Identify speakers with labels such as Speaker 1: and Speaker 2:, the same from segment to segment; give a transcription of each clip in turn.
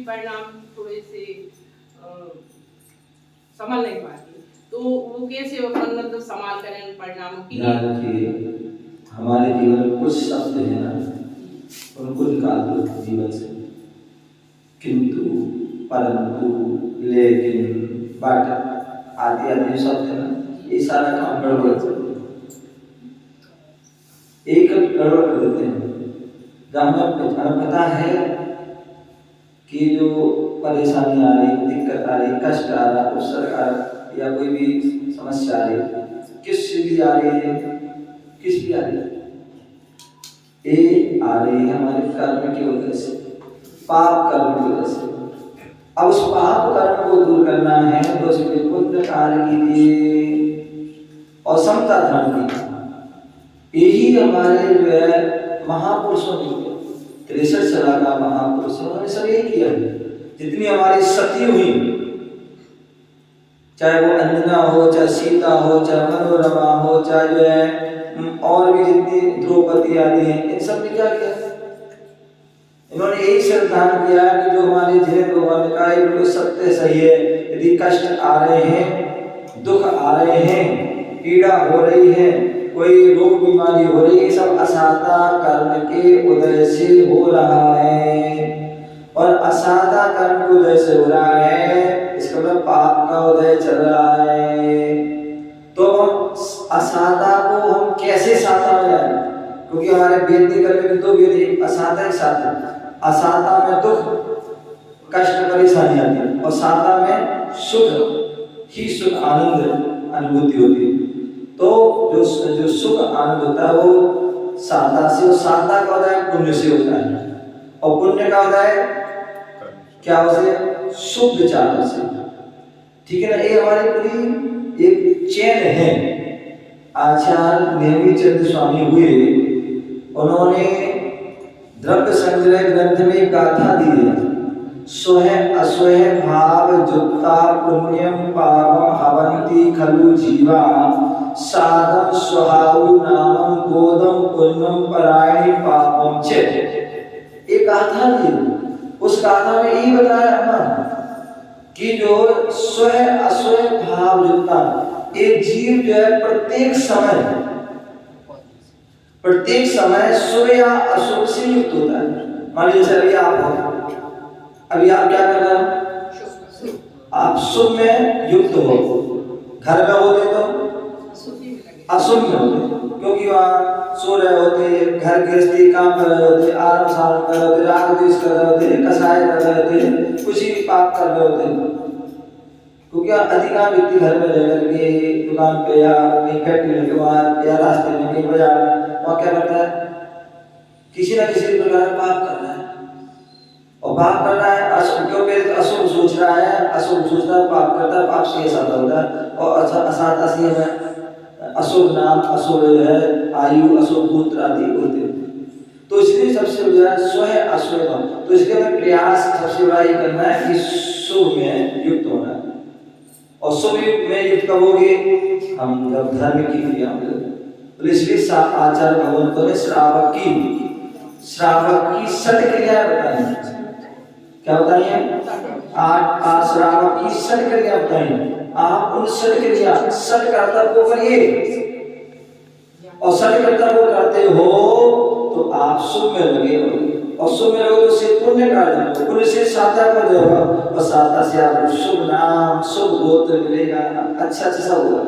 Speaker 1: परिणाम थोड़े से संभल नहीं पाती, तो वो कैसे मतलब संभाल करें उन परिणामों की?
Speaker 2: ध्यान रखिए, हमारे जीवन में कुछ शब्द है ना, उनको निकाल दो जीवन से। किंतु, परंतु, लेकिन, बट आदि आदि शब्द है ना, ये सारा काम गड़बड़ करते हैं, एक गड़बड़ कर देते हैं। जब हमें पता है कि जो परेशानी आ रही, दिक्कत आ रही, कष्ट आ रहा, उपसर्ग आ रहा या कोई भी समस्या आ रही, किस भी आ रही है, किस भी आ रही है, ये आ रही है हमारे कर्म की वजह से, पाप कर्म की वजह से। अब उस पाप कर्म को दूर करना है तो उसके पुण्य कार्य कीजिए और समता धर्म कीजिए। यही हमारे जो है महापुरुषों ने 63 साल का महापुरुषों उन्होंने सब यही किया। जितनी हमारी सती हुई, चाहे वो अंजना हो, चाहे सीता हो, चाहे मनोरमा हो, चाहे जो है और भी जितनी द्रौपदी आदि हैं, इन सब ने क्या किया? इन्होंने यही सिद्धांत किया कि जो हमारे जीवन भगवान का बिल्कुल सत्य सही है। यदि कष्ट आ रहे हैं, दुख आ रहे हैं, पीड़ा हो रही है, कोई रोग बीमारी हो रही है, सब असाता कर्म के उदय से हो रहा है। और असाता कर्म के उदय से हो रहा है, इसका मतलब पाप का उदय चल रहा है। तो हम असाता को हम कैसे साता में लाएं? क्योंकि हमारे वेद कर्म में दो वेद, असाता एक साता। असाता में दुख कष्ट परेशानी आती है और साता में सुख ही सुख आनंद अनुभूति होती है। तो जो सुख आनंद होता है वो साता से, और साता का उदय पुण्य से होता है, और पुण्य का उदय क्या उसे शुभ विचारों से। ठीक है ना? ये हमारी पूरी एक चेन है। आचार्य नेमिचंद स्वामी हुए, उन्होंने द्रव्य संग्रह ग्रंथ में एक गाथा दी है, स्वह अस्वह भाव जुक्ता पुण्यम पावम हवंती खलु जीवा साधम स्वहाउ नामम गोदम पुण्यम परायणी पापम चेत। एक गाथा दी, उस गाथा में यही बताया ना कि जो स्वह अस्वह भाव जुक्ता, एक जीव जो है प्रत्येक समय शुभ या अशुभ से युक्त होता है। मान लीजिए अभी आप हो, अभी आप क्या कर रहे हो? आप शुभ में युक्त हो। घर में होते तो अशुभ में होते, क्योंकि वहाँ सो रहे होते, घर गृहस्थी काम कर रहे होते, आराम साराम कर रहे होते, राग द्वेष कर रहे होते, कसाय कर रहे होते, कुछ ही पाप कर रहे होते। क्योंकि अधिकांश व्यक्ति घर में रह करके दुकान पे या कहीं फैक्ट्री में वहाँ या रास्ते में कहीं बाजार में वहाँ क्या करता है? किसी न किसी प्रकार का पाप कर रहा है, और पाप कर रहा है अशुभ, क्यों? पहले तो अशुभ सोच रहा है, अशुभ सोचता है, पाप करता है, पाप से ये साधा होता है। और असाता से हमें अशुभ नाम, अशुभ है आयु, अशुभ पुत्र आदि होते हैं। तो इसलिए सबसे बड़ा स्वह अश्वह, तो इसके लिए प्रयास सबसे बड़ा ये करना है कि शुभ में युक्त होना है। और शुभ में युक्त कब होगे? हम जब धर्म की क्रिया में। तो इसलिए आचार्य भगवंतों ने श्रावक की सठ क्रिया बताई। क्या बताई है? श्रावक की सठ क्रिया बताई। आप उन सठ क्रिया, सठ कर्तव्य को करिए, और सठ कर्तव्य को करते हो तो आप शुभ में लगे हो, और शुभ में लोग से पुण्य कार्य, पुण्य से साता कर देगा, और साता से आपको शुभ नाम, शुभ गोत्र मिलेगा, अच्छा सब होगा।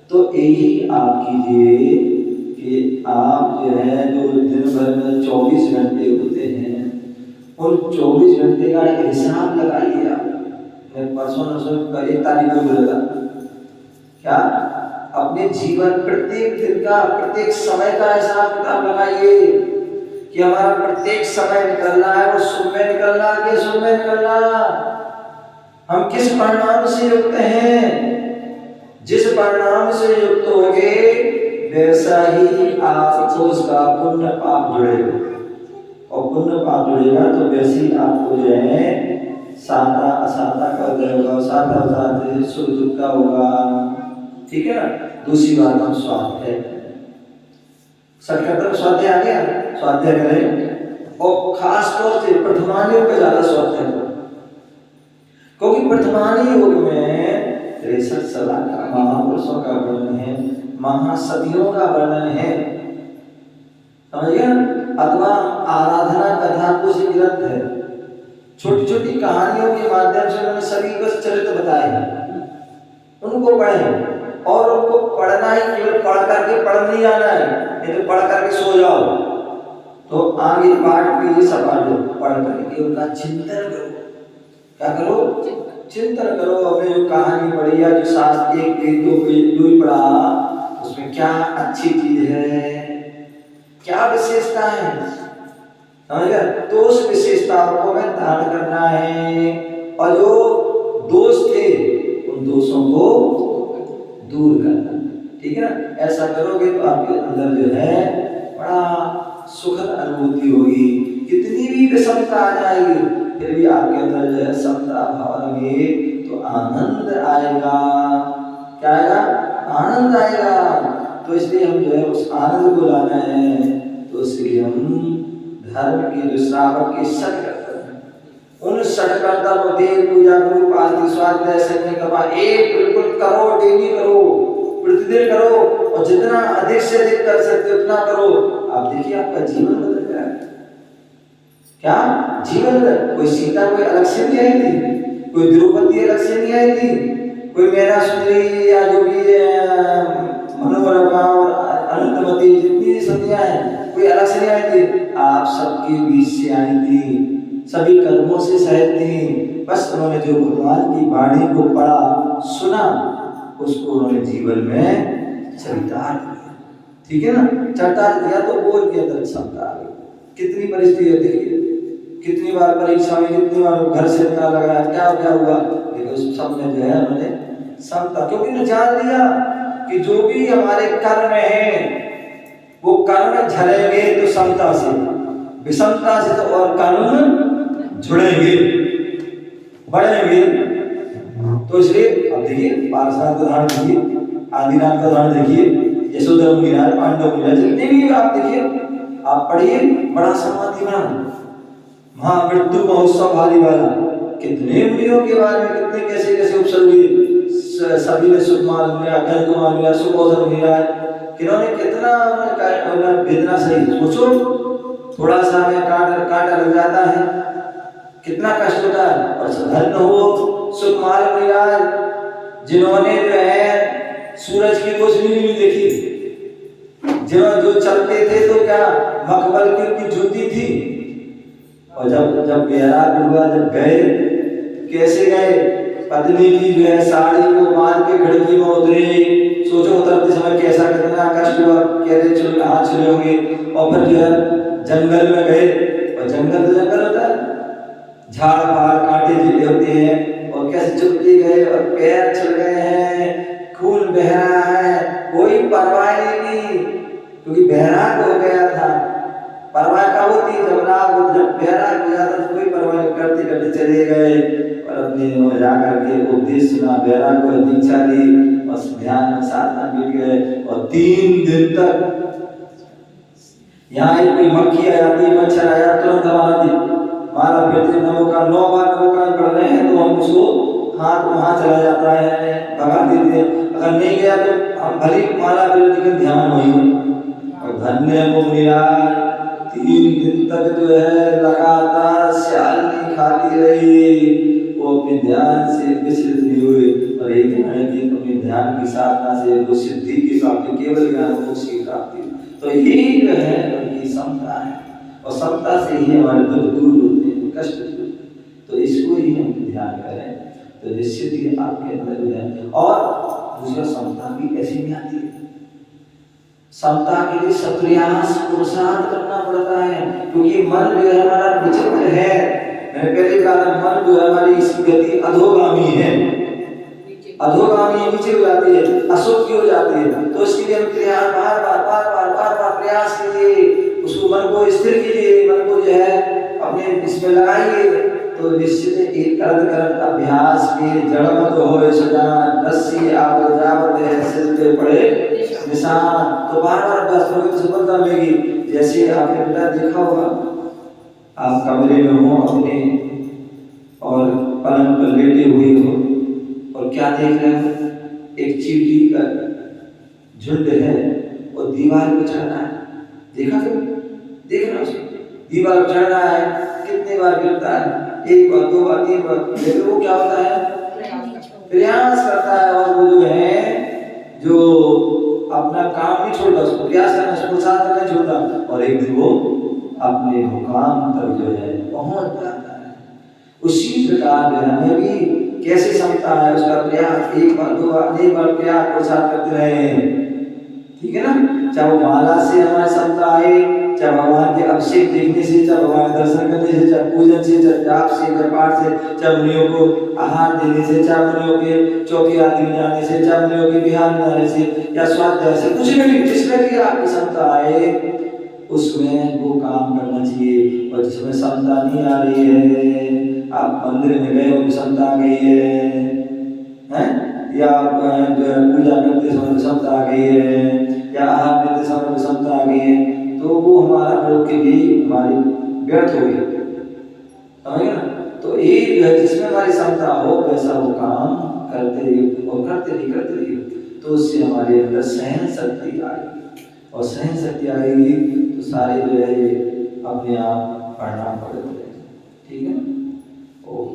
Speaker 2: तो यही आप कीजिए कि आप जो है जो दिन भर में 24 घंटे होते हैं, उन 24 घंटे का हिसाब लगाइए। आप परसों का 1 तारीख को बोलेगा क्या? अपने जीवन प्रत्येक दिन का, प्रत्येक समय का हिसाब किताब लगाइए कि हमारा प्रत्येक समय निकलना है वो शुभ में निकलना कि अशुभ में निकलना। हम किस परिणाम से युक्त हैं? जिस परिणाम से युक्त होगे वैसा ही आपको उसका पुण्य पाप जुड़ेगा, और पुण्य पाप जुड़ेगा तो वैसे ही आपको जो है साता असाता का उदय होगा, साता असाता सुख दुख का होगा। ठीक है ना? दूसरी बात हम स्वाध्याय, सटकर्तव्य स्वाध्याय आ गया, स्वाध्याय करें, और खास तौर से प्रथमानियों पे ज्यादा स्वाध्याय करो। क्योंकि वर्तमान युग में 63 का महापुरुषों का वर्णन है, महासतियों का वर्णन है, समझ गया। अथवा आराधना कथा कुछ ग्रंथ है, छोटी छोटी कहानियों के माध्यम से उन्होंने सभी को चरित्र बताए हैं, उनको पढ़ें। और उनको पढ़ना ही केवल पढ़ करके पढ़ नहीं आना है, नहीं तो पढ़ करके सो जाओ तो आगे पाठ पीछे सवाल पढ़ करके उनका चिंतन करो। क्या करो? चिंतन करो। अपने जो कहानी पढ़ी या जो शास्त्र एक पेज दो पेज जो ही पढ़ा, उसमें क्या अच्छी चीज है, क्या विशेषता है, समझ गया। तो उस विशेषताओं को हमें धारण करना है, और जो दोष थे उन दोषों को दूर करना, ठीक है ना। ऐसा करोगे तो आपके अंदर जो है बड़ा सुखद अनुभूति होगी। कितनी भी विषमता आ जाएगी फिर भी आपके अंदर जो है समता भाव रहे तो आनंद आएगा। क्या आएगा? आनंद आएगा। तो इसलिए हम जो है उस आनंद को लाना है, तो उसके लिए हम धर्म के जो श्रावक के सठ करते हैं, उन सठ कर्तव्य देव पूजा गुरु आरती स्वाध्याय संयम कथा एक बिल्कुल करो, डेली करो, प्रतिदिन करो, और जितना अधिक से अधिक कर सकते उतना करो। आप देखिए आपका जीवन बदल जाएगा। क्या जीवन? कोई सीता कोई अलग से नहीं आई थी, कोई द्रौपदी अलग से नहीं आई थी, कोई मैना सुंदरी या जो भी मनोरमा और अनंतमती जितनी सतियां हैं कोई अलग से नहीं आई थी, आप सबके बीच से आई थी, सभी कर्मों से सहित थी। बस उन्होंने जो भगवान की वाणी को पढ़ा सुना, उसको उन्होंने जीवन में चरितार्थ किया, ठीक है ना। चरितार्थ किया तो बोल के अंदर क्षमता आ गई। कितनी परिस्थिति देखिए, कितनी बार परीक्षा में, कितनी बार घर से निकाला गया, क्या हुआ, लेकिन उस सब में जो है उन्होंने क्षमता, क्योंकि उन्होंने जान लिया कि जो भी हमारे कर्म है वो कर्म झड़ेंगे तो समता से, विषमता से तो और कर्म जुड़ेंगे, बढ़ेंगे। तो इसलिए अब देखिए पारसाद का उदाहरण देखिए, आदिनाथ का उदाहरण देखिए, यशोधरा मुनिराज, पांडव मुनिराज, जितने भी आप देखिए, आप पढ़िए, बड़ा समाधिमान महामृत्यु महोत्सव भारी वाला, कितने मुनियों के बारे में कितने कैसे कैसे उपसर्ग हुए, सभी ने सुकुमार लिया, गणकुमार लिया, सुपोधन लिया, किन्होंने कितना भेजना सही। सोचो थोड़ा सा में कांटा लग जाता है, कितना कष्ट होता है। और धन्य हो सुकुमार मुनिराज, जिन्होंने जो है सूरज की रोशनी नहीं देखी, जिन्होंने जो चलते थे तो क्या मखमल की ज्योति थी, और जब बेहराग हुआ, जब गए, कैसे गए, पत्नी की जो है साड़ी को बांध के खिड़की में उतरे। सोचो उतरते समय कैसा कितना कष्ट हुआ, कैसे चल हाथ चले होंगे। और फिर जो है जंगल में गए, और जंगल तो जंगल होता है, झाड़ पहाड़ कांटे जिले होते हैं, और कैसे चुपते गए और पैर चल गए हैं, खून बह रहा है, कोई परवाह नहीं, क्योंकि बहराग हो गया था। परवाह कब होती? जब बहराग हो जाता तो कोई परवाह करते करते चले गए, और अपने जाकर के उपदेश सुना, बहराग को दीक्षा दी, और ध्यान में साधना मिल गए। और 3 दिन तक यहाँ एक कोई मक्खी आ जाती है, मच्छर आया, तुरंत दबा दी, मारा, फिर 9 बार नमो का पढ़ रहे हैं तो हम उसको हाथ वहाँ चला जाता है, भगा देते हैं। अगर नहीं गया तो हम भली माला फिर लेकिन ध्यान वही। और धन्य मुनिराज 3 दिन तक जो है लगातार स्याली खाती रही, वो अपने ध्यान से विचलित नहीं हुए, और एक अपने ध्यान की साधना से वो सिद्धि की प्राप्ति, केवल ज्ञान मोक्ष की प्राप्ति। तो यही जो है उनकी समता है, और समता से ही हमारे दुख दूर होते हैं, कष्ट दूर। तो इसको ही हम ध्यान करें तो निश्चित ही आपके अंदर जो है। और दूसरा समता भी ऐसी नहीं आती है, समता के लिए सत्प्रयास पुरुषार्थ करना पड़ता है, क्योंकि मन जो है हमारा विचित्र है। मैंने पहले कहा मन जो है हमारी इसकी गति अधोगामी है, अधोगामी नीचे हो जाती है, अशुभ की हो जाती है। तो इसके लिए हम प्रयास बार प्रयास कीजिए, उसको मन को स्थिर कीजिए, मन को जो है अपने इसमें लगाइए। तो निश्चित एक करत अभ्यास के जड़ मत होए सजान, रस्सी आप जावत है सिर पे पड़े निशान। तो बार अभ्यास करोगे तो सफलता मिलेगी। जैसे आपने बेटा देखा होगा, आप कमरे में हो अपने और पलंग पर लेटे हुए क्या देख रहे हो? एक चींटी का झुंड है और दीवार पे चढ़ रहा है। देखा तो देख रहा उसको, दीवार पर चढ़ रहा है, कितनी बार गिरता है, 1 बार 2 बार 3 बार, लेकिन वो क्या होता है, प्रयास करता है। और वो जो है जो अपना काम नहीं छोड़ता, उसको प्रयास करना, उसको साथ में नहीं छोड़ता, और एक दिन वो अपने मुकाम तक जो है पहुंच जाता है। उसी प्रकार हमें भी कैसे क्षमता है, उसका प्रयास 1 बार 2 बार 3 बार प्रयास को साथ करते रहे, ठीक है ना। चाहे वो माला से हमारी क्षमता आए, चाहे भगवान के अभिषेक देखने से, चाहे भगवान के दर्शन करने से, चाहे पूजन से, चाहे जाप से, चाहे पाठ से, चाहे मुनियों को आहार देने से, चाहे मुनियों के चौकी आदि में जाने से, चाहे मुनियों के विहार में जाने से, या स्वाध्याय से, कुछ भी जिसमें भी आपकी क्षमता आए उसमें वो काम करना चाहिए। और जिसमें क्षमता नहीं आ रही है, आप मंदिर में गए हो, क्षमता आ गई है, या आप पूजा करते समय क्षमता आ गई है, या आहार लेते समय क्षमता आ गई है, तो वो हमारा प्रयोग के लिए हमारी व्यर्थ हो गई, समझे ना। तो एक जिसमें हमारी क्षमता हो वैसा वो काम करते रहिए और करते रहिए, तो उससे हमारे अंदर सहन शक्ति आएगी, और सहन शक्ति आएगी तो सारे जो है अपने आप परिणाम पड़ते हैं, ठीक है। ओम